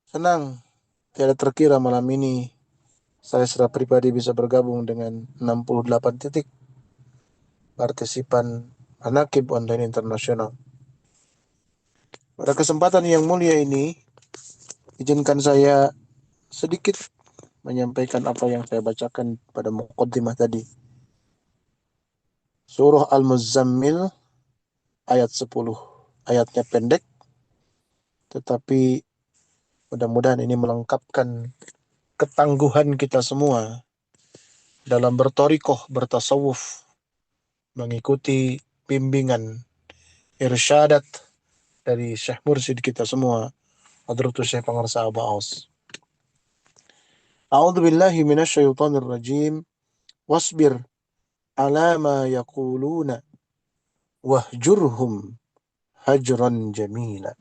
Senang tiada terkira malam ini saya secara pribadi bisa bergabung dengan 68 titik partisipan Anakib Online Internasional. Pada kesempatan yang mulia ini, izinkan saya sedikit menyampaikan apa yang saya bacakan pada muqaddimah tadi. Surah Al-Muzammil ayat 10. Ayatnya pendek, tetapi mudah-mudahan ini melengkapkan ketangguhan kita semua dalam bertorikoh, bertasawuf, mengikuti bimbingan irsyadat dari Syekh Mursyid kita semua, Hadratus Syekh Pangarsa Aba Aus. A'udzu billahi minasyaitonir rajim. Wasbir ala ma yaquluna wahjurhum hajran jamila.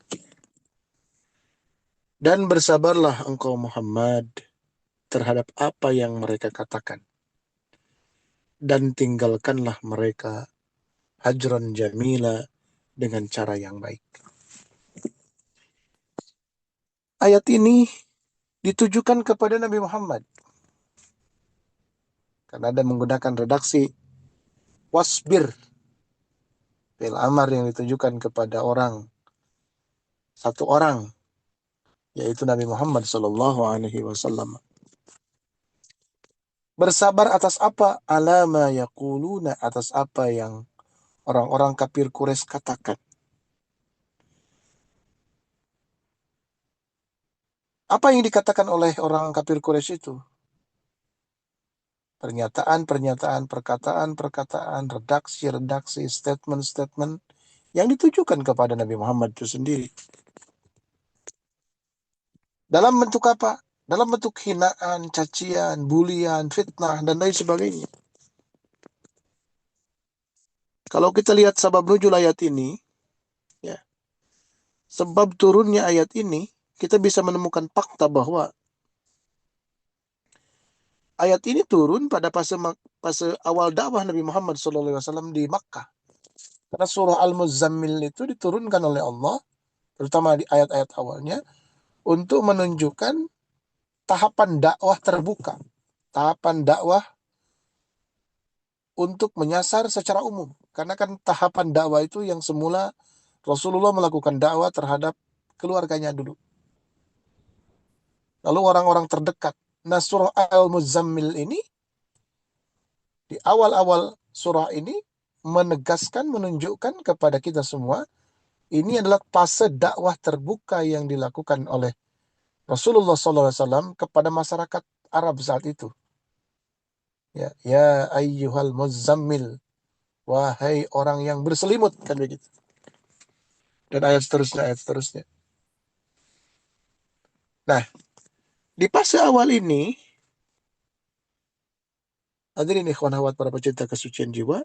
Dan bersabarlah engkau Muhammad terhadap apa yang mereka katakan. Dan tinggalkanlah mereka hajran jamila dengan cara yang baik. Ayat ini ditujukan kepada Nabi Muhammad. Karena ada menggunakan redaksi wasbir. Fi'il amar yang ditujukan kepada satu orang, yaitu Nabi Muhammad Sallallahu Alaihi Wasallam. Bersabar atas apa? Alama yaquluna, atas apa yang orang-orang kafir Quraisy katakan. Apa yang dikatakan oleh orang kafir Quraisy itu? Pernyataan-pernyataan, perkataan-perkataan, redaksi-redaksi, statement-statement yang ditujukan kepada Nabi Muhammad itu sendiri. Dalam bentuk apa? Dalam bentuk hinaan, cacian, bulian, fitnah, dan lain sebagainya. Kalau kita lihat sebab nuzul ayat ini, ya, sebab turunnya ayat ini, kita bisa menemukan fakta bahwa ayat ini turun pada fase awal dakwah Nabi Muhammad SAW di Makkah. Karena surah Al-Muzammil itu diturunkan oleh Allah, terutama di ayat-ayat awalnya, untuk menunjukkan tahapan dakwah terbuka. Tahapan dakwah untuk menyasar secara umum. Karena kan tahapan dakwah itu yang semula Rasulullah melakukan dakwah terhadap keluarganya dulu. Lalu orang-orang terdekat. Nah, surah Al-Muzammil ini, di awal-awal surah ini, menegaskan, menunjukkan kepada kita semua, ini adalah fase dakwah terbuka yang dilakukan oleh Rasulullah SAW kepada masyarakat Arab saat itu. Ya, ya ayyuhal muzammil, wahai orang yang berselimut, kan begitu. Dan ayat seterusnya, ayat seterusnya. Nah, di fase awal ini, hadirin ikhwan akhwat para pecinta kesucian jiwa,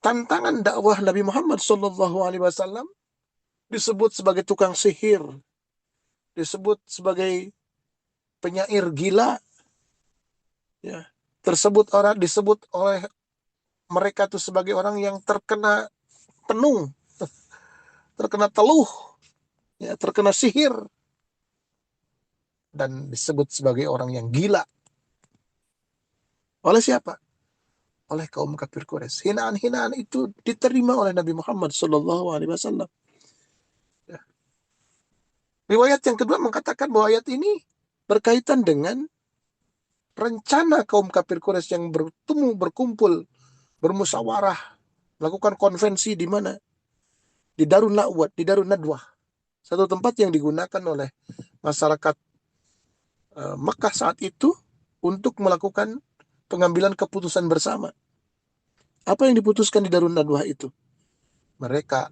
tantangan dakwah Nabi Muhammad SAW disebut sebagai tukang sihir, disebut sebagai penyair gila, ya, disebut oleh mereka itu sebagai orang yang terkena penung, terkena teluh, ya, terkena sihir, dan disebut sebagai orang yang gila. Oleh siapa? Oleh kaum kafir Quraisy. Hinaan-hinaan itu diterima oleh Nabi Muhammad SAW. Ya. Riwayat yang kedua mengatakan bahwa ayat ini berkaitan dengan rencana kaum kafir Quraisy yang bertemu, berkumpul, bermusyawarah, melakukan konvensi di mana? Di Darun Na'wat, di Darun Nadwah. Satu tempat yang digunakan oleh masyarakat Mekah saat itu untuk melakukan pengambilan keputusan bersama. Apa yang diputuskan di Darun Nadwah itu? Mereka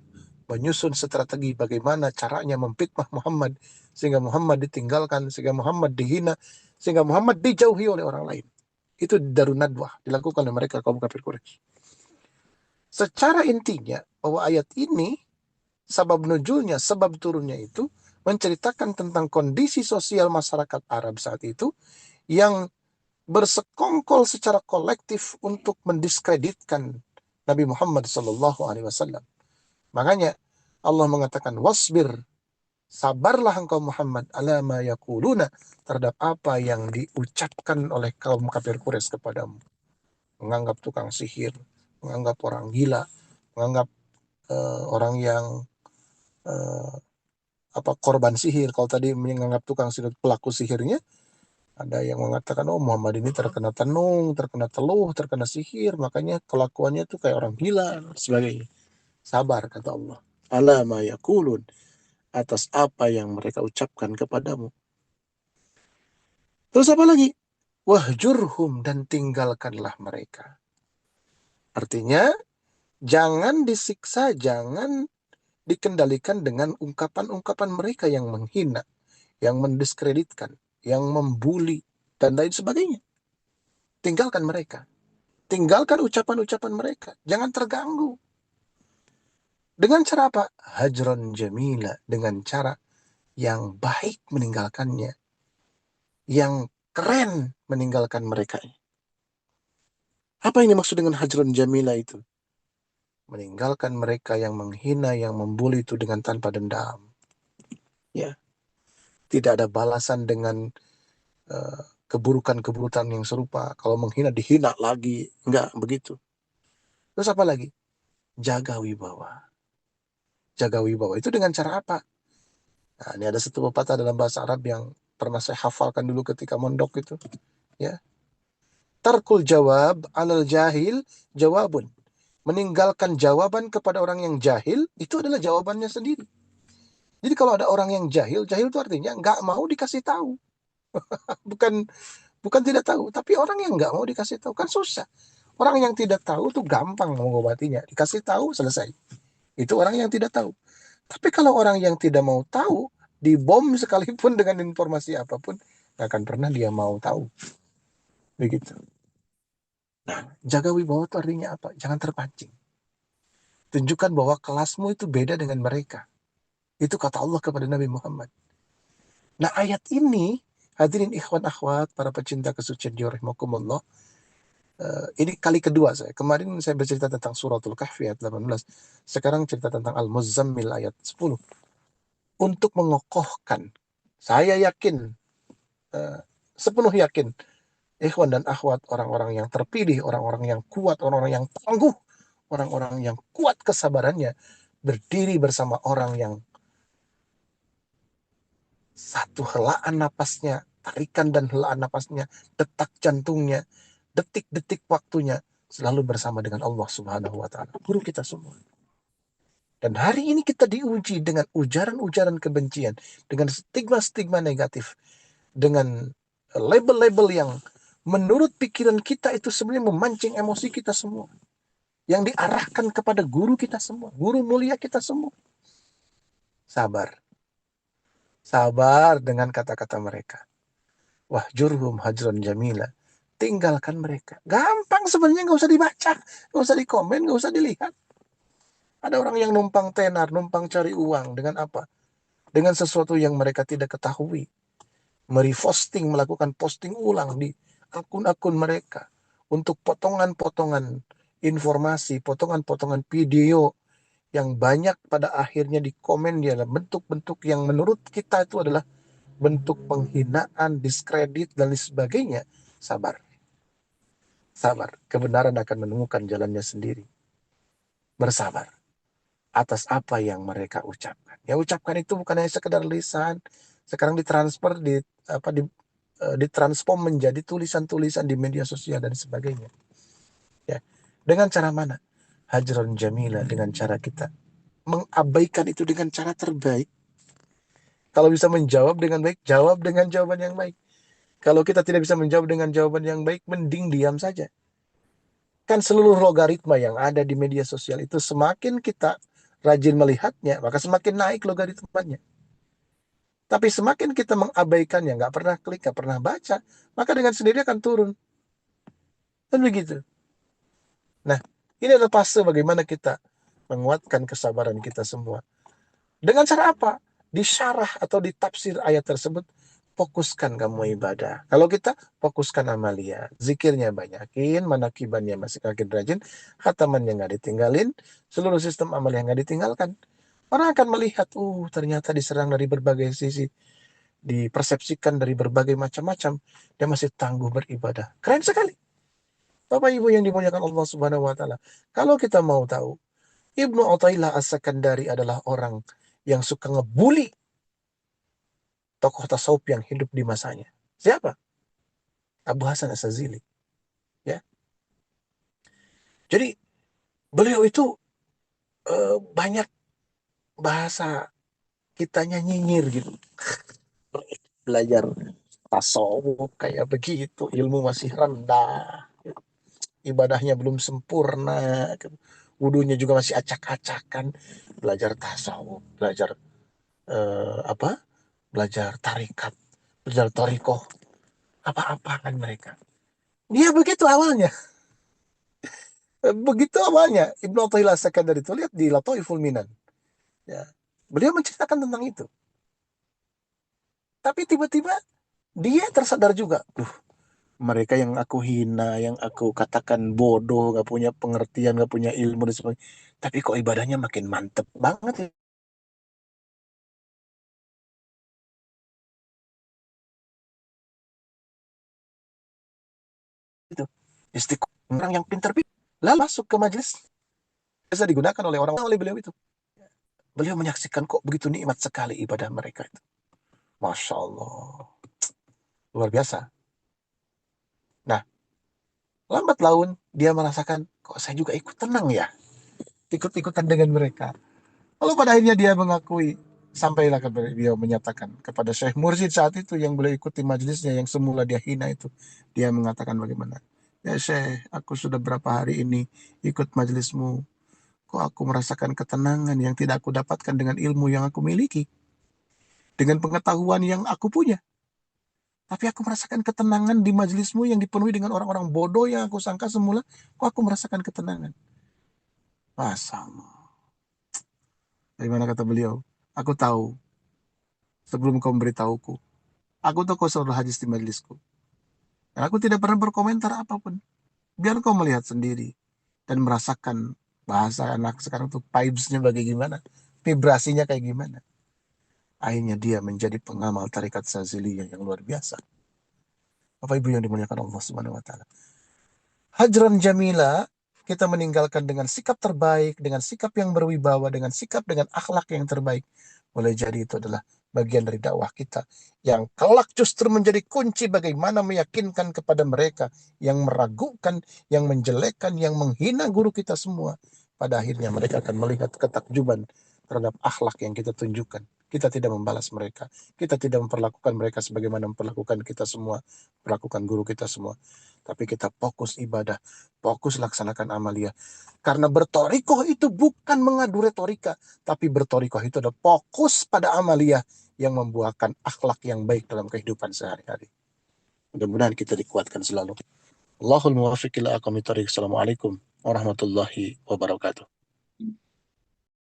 menyusun strategi bagaimana caranya memfitnah Muhammad sehingga Muhammad ditinggalkan, sehingga Muhammad dihina, sehingga Muhammad dijauhi oleh orang lain. Itu Darun Nadwah dilakukan oleh mereka kaum kafir Quraisy. Secara intinya bahwa ayat ini sebab nuzulnya, sebab turunnya itu menceritakan tentang kondisi sosial masyarakat Arab saat itu yang bersekongkol secara kolektif untuk mendiskreditkan Nabi Muhammad SAW. Makanya Allah mengatakan wasbir, sabarlah engkau Muhammad ala ma yaquluna, terhadap apa yang diucapkan oleh kaum kafir Quraisy kepadamu. Menganggap tukang sihir, menganggap orang gila, menganggap orang yang korban sihir. Kalau tadi menganggap tukang sihir pelaku sihirnya, ada yang mengatakan, oh Muhammad ini terkena tenung, terkena teluh, terkena sihir, makanya kelakuannya tuh kayak orang gila, dan sebagainya. Sabar, kata Allah. Ala ma yaqulun, atas apa yang mereka ucapkan kepadamu. Terus apa lagi? Wahjurhum, dan tinggalkanlah mereka. Artinya, jangan disiksa, jangan dikendalikan dengan ungkapan-ungkapan mereka yang menghina, yang mendiskreditkan, yang membuli, dan lain sebagainya. Tinggalkan mereka. Tinggalkan ucapan-ucapan mereka. Jangan terganggu. Dengan cara apa? Hajron jamila. Dengan cara yang baik meninggalkannya. Yang keren meninggalkan mereka. Apa yang dimaksud dengan hajron jamila itu? Meninggalkan mereka yang menghina, yang membuli itu dengan tanpa dendam. Ya, tidak ada balasan dengan keburukan-keburukan yang serupa. Kalau menghina, dihina lagi. Enggak, begitu. Terus apa lagi? Jaga wibawa. Jaga wibawa itu dengan cara apa? Nah, ini ada satu pepatah dalam bahasa Arab yang pernah saya hafalkan dulu ketika mondok itu. Ya. Tarkul jawab alal jahil jawabun. Meninggalkan jawaban kepada orang yang jahil, itu adalah jawabannya sendiri. Jadi kalau ada orang yang jahil, jahil itu artinya nggak mau dikasih tahu. Bukan bukan tidak tahu, tapi orang yang nggak mau dikasih tahu kan susah. Orang yang tidak tahu tuh gampang mengobatinya. Dikasih tahu, selesai. Itu orang yang tidak tahu. Tapi kalau orang yang tidak mau tahu, dibom sekalipun dengan informasi apapun, nggak akan pernah dia mau tahu. Begitu. Nah, jaga wibawa itu artinya apa? Jangan terpancing. Tunjukkan bahwa kelasmu itu beda dengan mereka. Itu kata Allah kepada Nabi Muhammad. Nah, ayat ini, hadirin ikhwan akhwat, para pecinta kesucian jiwa rahimakumullah, ini kali kedua saya. Kemarin saya bercerita tentang suratul Kahfi ayat 18. Sekarang cerita tentang Al-Muzammil ayat 10. Untuk mengokohkan, saya yakin, sepenuh yakin, ikhwan dan akhwat, orang-orang yang terpilih, orang-orang yang kuat, orang-orang yang tangguh, orang-orang yang kuat kesabarannya, berdiri bersama orang yang satu helaan napasnya, tarikan dan helaan napasnya, detak jantungnya, detik-detik waktunya, selalu bersama dengan Allah Subhanahu wa Ta'ala, guru kita semua. Dan hari ini kita diuji dengan ujaran-ujaran kebencian, dengan stigma-stigma negatif, dengan label-label yang menurut pikiran kita itu sebenarnya memancing emosi kita semua. Yang diarahkan kepada guru kita semua, guru mulia kita semua. Sabar. Sabar dengan kata-kata mereka. Wahjurhum hajran jamila. Tinggalkan mereka. Gampang sebenarnya, nggak usah dibaca, nggak usah dikomen, nggak usah dilihat. Ada orang yang numpang tenar, numpang cari uang dengan apa? Dengan sesuatu yang mereka tidak ketahui. Mereposting, melakukan posting ulang di akun-akun mereka untuk potongan-potongan informasi, potongan-potongan video yang banyak pada akhirnya di komen dia adalah bentuk-bentuk yang menurut kita itu adalah bentuk penghinaan, diskredit, dan lain sebagainya. Sabar. Sabar. Kebenaran akan menemukan jalannya sendiri. Bersabar atas apa yang mereka ucapkan. Ya, ucapkan itu bukan hanya sekedar lisan. Sekarang ditransfer, ditransform menjadi tulisan-tulisan di media sosial dan sebagainya. Ya. Dengan cara mana? Hajron jamila, dengan cara kita mengabaikan itu dengan cara terbaik. Kalau bisa menjawab dengan baik, jawab dengan jawaban yang baik. Kalau kita tidak bisa menjawab dengan jawaban yang baik, mending diam saja. Kan seluruh logaritma yang ada di media sosial itu semakin kita rajin melihatnya, maka semakin naik logaritmanya. Tapi semakin kita mengabaikannya, nggak pernah klik, nggak pernah baca, maka dengan sendiri akan turun. Dan begitu. Nah, ini adalah fase bagaimana kita menguatkan kesabaran kita semua. Dengan cara apa? Disyarah atau ditafsir ayat tersebut, fokuskan kamu ibadah. Kalau kita fokuskan amalia, zikirnya banyakin, manakibannya masih makin rajin, khatamannya nggak ditinggalin, seluruh sistem amalia nggak ditinggalkan. Orang akan melihat, ternyata diserang dari berbagai sisi, dipersepsikan dari berbagai macam-macam, dia masih tangguh beribadah. Keren sekali. Bapak Ibu yang dimuliakan Allah Subhanahu wa taala. Kalau kita mau tahu, Ibnu Athaillah As-Sakandari adalah orang yang suka ngebully tokoh tasawuf yang hidup di masanya. Siapa? Abu Hasan As-Sazili. Ya. Jadi beliau itu banyak bahasa kitanya nyinyir gitu. Belajar tasawuf kayak begitu, ilmu masih rendah, ibadahnya belum sempurna, wudunya juga masih acak-acakan. Belajar tasawuf, belajar apa? Belajar tarikat, belajar torikoh, apa-apaan mereka. Dia begitu awalnya. Begitu awalnya. Ibnu Athaillah Sekandar itu, lihat di Lataiful Minan. Ya. Beliau menceritakan tentang itu. Tapi tiba-tiba dia tersadar juga. Mereka yang aku hina, yang aku katakan bodoh, gak punya pengertian, gak punya ilmu dan sebagainya. Tapi kok ibadahnya makin mantep banget ya. Itu. Istiqomah orang yang pintar-pintar. Lalu masuk ke majelis. Bisa digunakan oleh orang oleh beliau itu. Beliau menyaksikan kok begitu nikmat sekali ibadah mereka itu. Masya Allah. Luar biasa. Nah, lambat laun dia merasakan, kok saya juga ikut tenang ya. Ikut-ikutan dengan mereka. Lalu pada akhirnya dia mengakui, sampailah beliau menyatakan kepada Syekh Mursyid saat itu yang beliau ikuti majelisnya yang semula dia hina itu. Dia mengatakan bagaimana? Ya Syekh, aku sudah berapa hari ini ikut majelismu. Kok aku merasakan ketenangan yang tidak aku dapatkan dengan ilmu yang aku miliki. Dengan pengetahuan yang aku punya. Tapi aku merasakan ketenangan di majelismu yang dipenuhi dengan orang-orang bodoh yang aku sangka semula. Kok aku merasakan ketenangan? Masa Allah. Bagaimana kata beliau? Aku tahu sebelum kau memberitahuku. Aku tahu kau selalu hadis di majelisku. Dan aku tidak pernah berkomentar apapun. Biar kau melihat sendiri dan merasakan bahasa anak sekarang tuh vibes-nya bagaimana. Vibrasinya kayak gimana. Akhirnya dia menjadi pengamal tarikat Saziliyah yang luar biasa. Bapak Ibu yang dimuliakan Allah Subhanahu wa taala. Hajran jamila, kita meninggalkan dengan sikap terbaik, dengan sikap yang berwibawa, dengan sikap dengan akhlak yang terbaik. Boleh jadi itu adalah bagian dari dakwah kita yang kelak justru menjadi kunci bagaimana meyakinkan kepada mereka yang meragukan, yang menjelekkan, yang menghina guru kita semua. Pada akhirnya mereka akan melihat ketakjuban terhadap akhlak yang kita tunjukkan. Kita tidak membalas mereka. Kita tidak memperlakukan mereka sebagaimana memperlakukan kita semua, perlakukan guru kita semua. Tapi kita fokus ibadah, fokus laksanakan amalia. Karena bertorikoh itu bukan mengadu retorika, tapi bertorikoh itu adalah fokus pada amalia yang membuahkan akhlak yang baik dalam kehidupan sehari-hari. Mudah-mudahan kita dikuatkan selalu. Allahul muwaffiq ila aqwamit thoriq. Assalamualaikum warahmatullahi wabarakatuh.